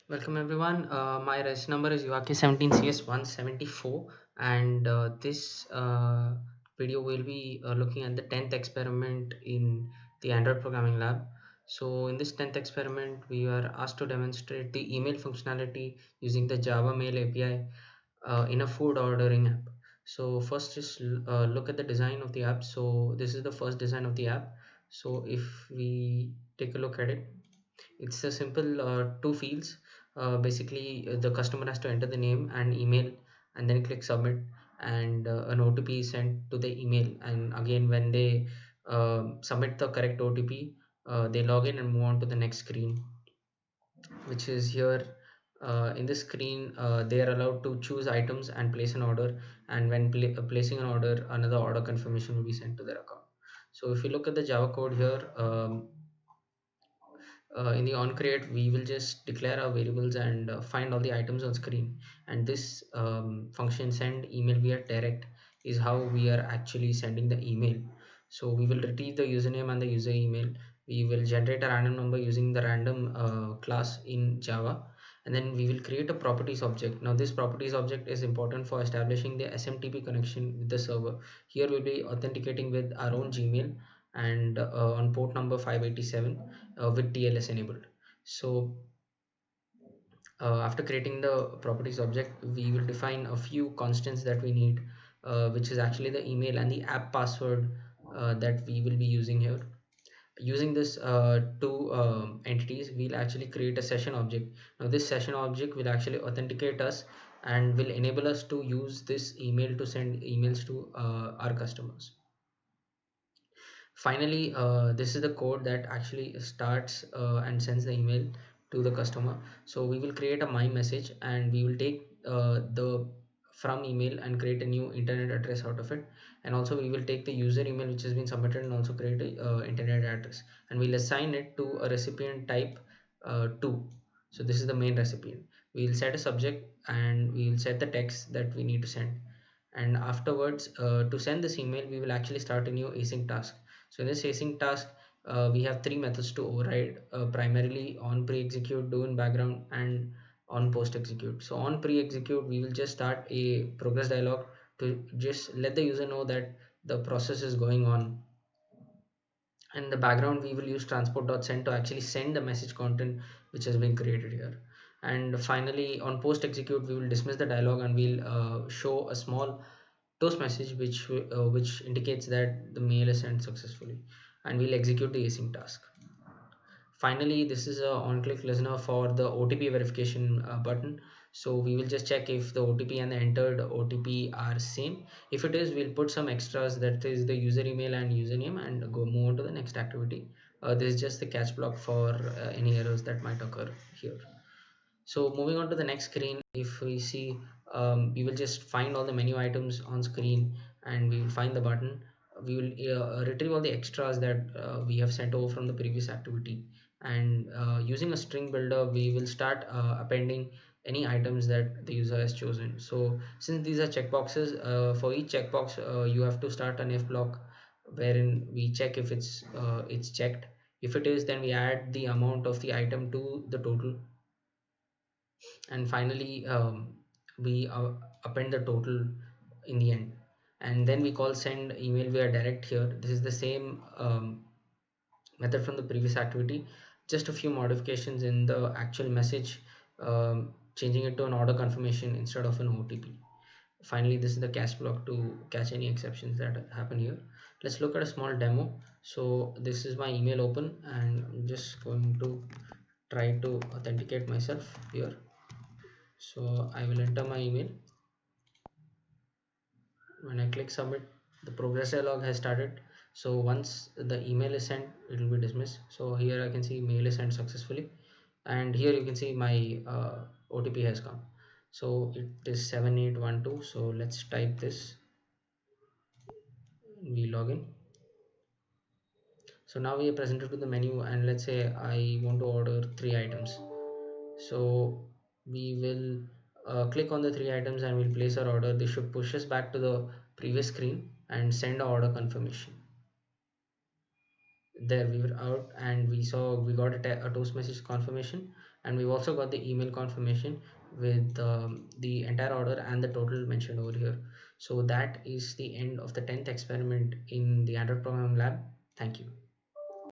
Welcome everyone. My race number is URK17CS174, and this video will be looking at the 10th experiment in the Android programming lab. So in this 10th experiment, we are asked to demonstrate the email functionality using the Java Mail API in a food ordering app. So first just look at the design of the app. So this is the first design of the app. So if we take a look at it, it's a simple two fields. Basically, the customer has to enter the name and email and then click submit, and an OTP is sent to the email. And again, when they submit the correct OTP, they log in and move on to the next screen, which is here. In this screen, they are allowed to choose items and place an order, and when placing an order, another order confirmation will be sent to their account. So if you look at the Java code here, in the on create, we will just declare our variables and find all the items on screen. And this function send email via direct is how we are actually sending the email. So we will retrieve the username and the user email. We will generate a random number using the random class in Java, and then we will create a properties object. Now this properties object is important for establishing the SMTP connection with the server. Here we'll be authenticating with our own Gmail, and on port number 587 with TLS enabled. So after creating the properties object, we will define a few constants that we need, which is actually the email and the app password that we will be using here. Using this two entities, we'll actually create a session object. Now this session object will actually authenticate us and will enable us to use this email to send emails to our customers. Finally, this is the code that actually starts and sends the email to the customer. So we will create a my message, and we will take the from email and create a new internet address out of it. And also we will take the user email which has been submitted and also create a internet address, and we'll assign it to a recipient type 2. So this is the main recipient. We'll set a subject and we will set the text that we need to send. And afterwards, to send this email, we will actually start a new async task. So in this async task, we have three methods to override, primarily on pre-execute, do in background, and on post-execute. So on pre-execute, we will just start a progress dialog to just let the user know that the process is going on. And in the background, we will use transport.send to actually send the message content which has been created here. And finally, on post execute, we will dismiss the dialog, and we'll show a small toast message which indicates that the mail is sent successfully, and we'll execute the async task. Finally, this is a on-click listener for the OTP verification button. So we will just check if the OTP and the entered OTP are same. If it is, we'll put some extras, that is the user email and username, and go move on to the next activity. This is just the catch block for any errors that might occur here. So moving on to the next screen, if we see, we will just find all the menu items on screen, and we will find the button. We will retrieve all the extras that we have sent over from the previous activity, and using a string builder, we will start appending any items that the user has chosen. So since these are checkboxes, for each checkbox, you have to start an if block wherein we check if it's checked. If it is, then we add the amount of the item to the total, and finally we append the total in the end. And then we call send email via direct here. This is the same method from the previous activity, just a few modifications in the actual message, changing it to an order confirmation instead of an OTP. Finally, this is the catch block to catch any exceptions that happen here. Let's look at a small demo. So this is my email open, and I'm just going to try to authenticate myself here. So I will enter my email. When I click submit, the progress dialog has started. So once the email is sent, it will be dismissed. So here I can see mail is sent successfully, and here you can see my OTP has come. So it is 7812. So let's type this. We log in. So now we are presented to the menu, and let's say I want to order three items. So we will click on the three items and we'll place our order. This should push us back to the previous screen and send our order confirmation. There we were out, and we saw we got a toast message confirmation. and we've also got the email confirmation with the entire order and the total mentioned over here. So that is the end of the 10th experiment in the Android Program Lab. Thank you.